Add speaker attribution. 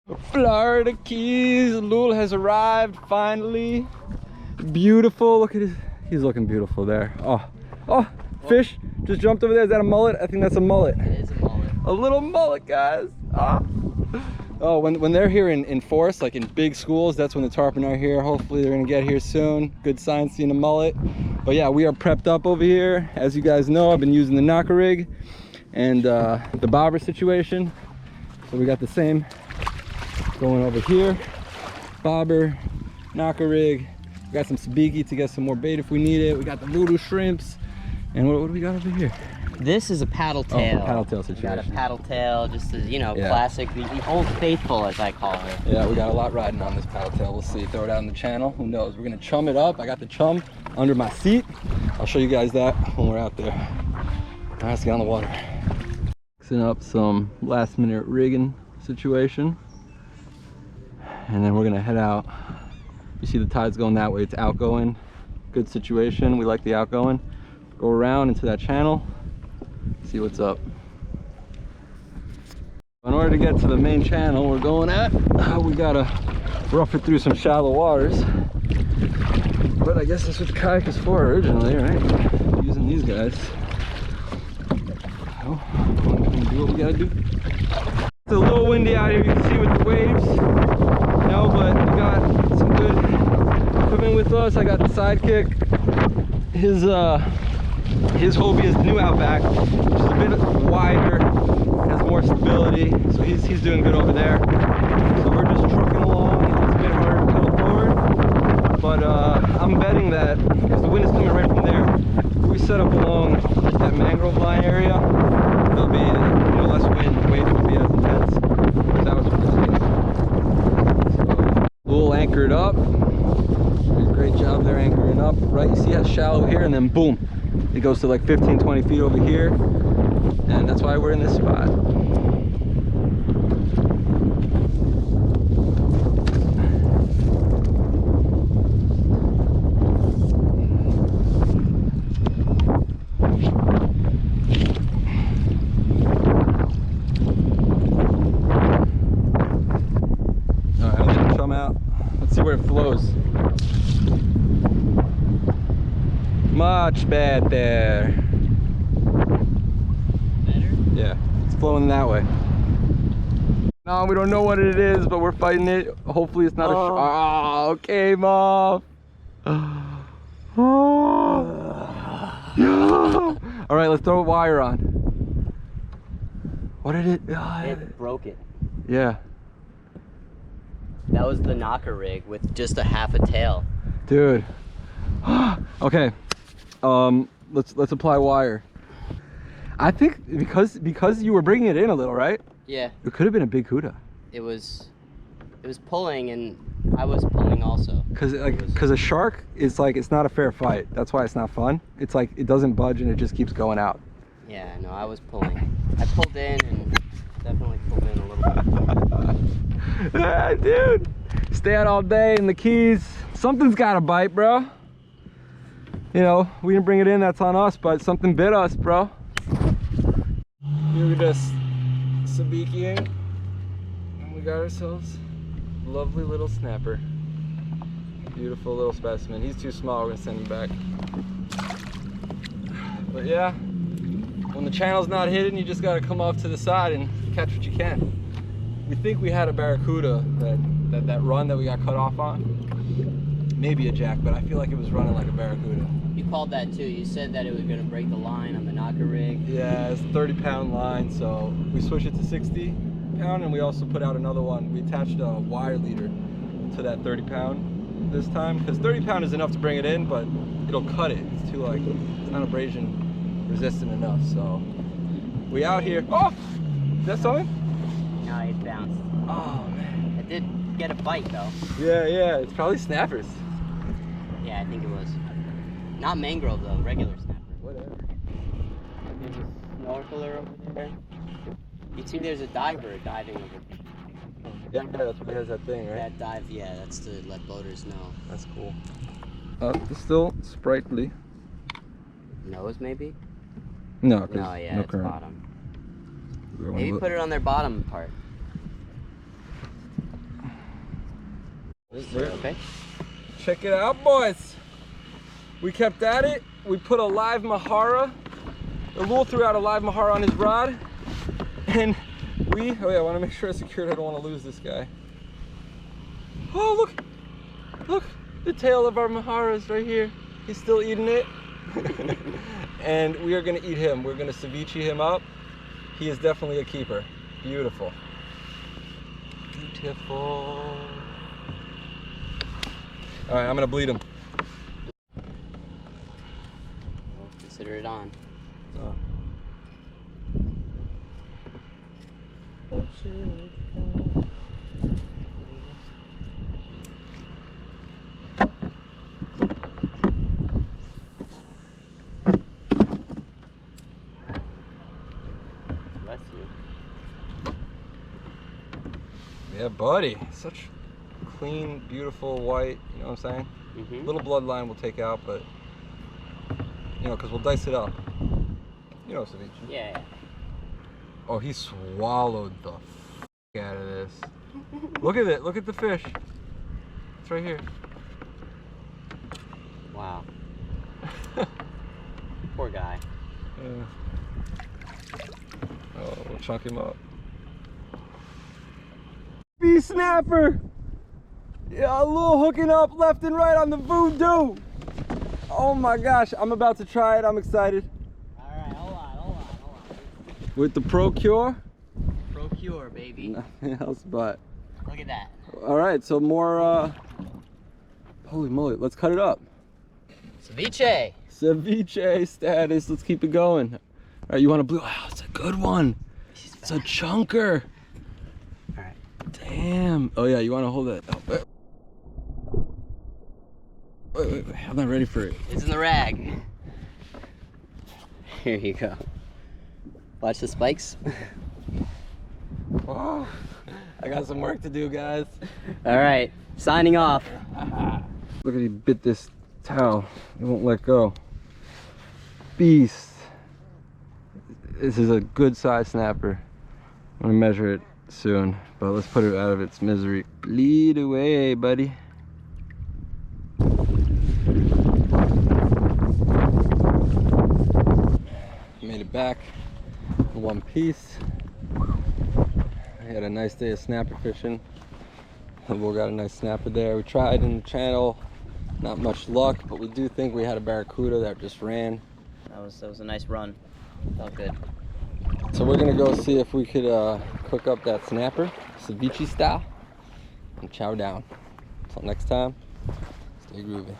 Speaker 1: Florida Keys, Lul has arrived finally. Beautiful, look at his, he's looking beautiful there. Oh, fish just jumped over there. Is that a mullet? I think that's a mullet.
Speaker 2: It is a mullet.
Speaker 1: A little mullet, guys. Oh, when they're here in force, like in big schools, that's when the tarpon are here. Hopefully they're gonna get here soon. Good sign seeing a mullet. But yeah, we are prepped up over here. As you guys know, I've been using the knocker rig and the bobber situation. So we got the same going over here. Bobber, knocker rig. We got some sabiki to get some more bait if we need it. We got the voodoo shrimps. And what do we got over here?
Speaker 2: This is a paddle tail.
Speaker 1: Oh, paddle tail situation.
Speaker 2: We got a paddle tail, just a, you know, classic, the old faithful as I call it.
Speaker 1: Yeah, we got a lot riding on this paddle tail. We'll see. Throw it out in the channel. Who knows? We're gonna chum it up. I got the chum under my seat. I'll show you guys that when we're out there. All right, let's get on the water. Mixing up some last minute rigging situation. And then we're gonna head out. You see the tide's going that way. It's outgoing. Good situation. We like the outgoing. Go around into that channel. See what's up. In order to get to the main channel we're going at, we gotta rough it through some shallow waters. But I guess that's what the kayak is for originally, right? Using these guys. So, we're gonna do what we gotta do. It's a little windy out here, you can see with the waves. You know, but we got some good equipment with us. I got the Sidekick. His Hobie is new Outback, which is a bit wider, has more stability, so he's doing good over there. So we're just trucking along. It's a bit harder to pedal forward, but I'm betting that because the wind is coming right from there, if we set up along that mangrove line area, there'll be less wind, the waves won't be as intense. That was what this is. So Lul anchored up. Did a great job there anchoring up. Right, you see how shallow here, and then boom. It goes to like 15-20 feet over here, and that's why we're in this spot. All right, I'll get the chum out. Let's see where it flows. Much better.
Speaker 2: Better?
Speaker 1: Yeah, it's flowing that way. No, we don't know what it is, but we're fighting it. Hopefully it's not a shark. Oh, came off. Oh. No. All right, let's throw a wire on. What did it?
Speaker 2: It broke it.
Speaker 1: Yeah.
Speaker 2: That was the knocker rig with just a half a tail.
Speaker 1: Dude. Okay. Let's apply wire. I think because you were bringing it in a little, right?
Speaker 2: Yeah.
Speaker 1: It could have been a big huda.
Speaker 2: It was pulling, and I was pulling also.
Speaker 1: Because a shark is like, it's not a fair fight. That's why it's not fun. It's like it doesn't budge and it just keeps going out.
Speaker 2: Yeah, no, I was pulling. I pulled in and definitely pulled in a little bit.
Speaker 1: Ah, dude, stay out all day in the Keys. Something's gotta bite, bro. You know, we didn't bring it in, that's on us, but something bit us, bro. Here we just sabikiing, and we got ourselves a lovely little snapper. Beautiful little specimen. He's too small, we're gonna send him back. But yeah, when the channel's not hidden, you just gotta come off to the side and catch what you can. We think we had a barracuda that run that we got cut off on. Maybe a jack, but I feel like it was running like a barracuda.
Speaker 2: You called that too. You said that it was going to break the line on the knocker rig.
Speaker 1: Yeah, it's a 30-pound line, so we switched it to 60-pound, and we also put out another one. We attached a wire leader to that 30-pound this time, because 30-pound is enough to bring it in, but it'll cut it. It's too like, it's not abrasion resistant enough, so we out here. Oh, is that something?
Speaker 2: No, it bounced.
Speaker 1: Oh man,
Speaker 2: It did get a bite though.
Speaker 1: Yeah, it's probably snappers.
Speaker 2: Yeah, I think it was. Not mangrove though, regular snapper.
Speaker 1: Whatever.
Speaker 2: There's a snorkeler over there. You see there's a diver diving over.
Speaker 1: Yeah, that's what it has, that thing, right?
Speaker 2: That dive, yeah, that's to let boaters know.
Speaker 1: That's cool. It's still sprightly.
Speaker 2: Nose maybe?
Speaker 1: No,
Speaker 2: No, yeah,
Speaker 1: no
Speaker 2: it's
Speaker 1: current.
Speaker 2: bottom. Maybe put it on their bottom part. Okay.
Speaker 1: Check it out, boys. We kept at it. We put a live Mahara. Lul threw out a live Mahara on his rod. And oh yeah, I want to make sure it's secured. I don't want to lose this guy. Oh, look. Look, the tail of our Mahara is right here. He's still eating it. And we are going to eat him. We're going to ceviche him up. He is definitely a keeper. Beautiful. Beautiful. All right, I'm going to bleed him.
Speaker 2: We'll consider it on.
Speaker 1: Oh.
Speaker 2: Bless you.
Speaker 1: Yeah, buddy. Such clean, beautiful white. You know what I'm saying?
Speaker 2: Mm-hmm.
Speaker 1: Little bloodline we'll take out, but you know, because we'll dice it up. You know, ceviche.
Speaker 2: Yeah.
Speaker 1: Oh, he swallowed the out of this. Look at it. Look at the fish. It's right here.
Speaker 2: Wow. Poor guy.
Speaker 1: Yeah. Oh, we'll chunk him up. Bee snapper! Yeah, a little hooking up left and right on the voodoo. Oh my gosh, I'm about to try it. I'm excited.
Speaker 2: Alright, hold on.
Speaker 1: With the Procure?
Speaker 2: Procure, baby.
Speaker 1: Nothing else but.
Speaker 2: Look at that.
Speaker 1: Alright, so more, holy moly, let's cut it up.
Speaker 2: Ceviche.
Speaker 1: Ceviche status, let's keep it going. Alright, you want a blue? Oh, it's a good one. It's a chunker.
Speaker 2: Alright.
Speaker 1: Damn. Oh yeah, you want to hold it. Oh, wait, I'm not ready for it.
Speaker 2: It's in the rag. Here you go. Watch the spikes.
Speaker 1: Oh, I got some work to do, guys.
Speaker 2: Alright, signing off.
Speaker 1: Look at he bit this towel. It won't let go. Beast. This is a good size snapper. I'm gonna measure it soon, but let's put it out of its misery. Bleed away, buddy. Made it back in one piece. I had a nice day of snapper fishing. We got a nice snapper there. We tried in the channel, not much luck, but we do think we had a barracuda that just ran.
Speaker 2: That was a nice run. Felt good.
Speaker 1: So we're gonna go see if we could cook up that snapper, ceviche style, and chow down. Until next time, stay groovy.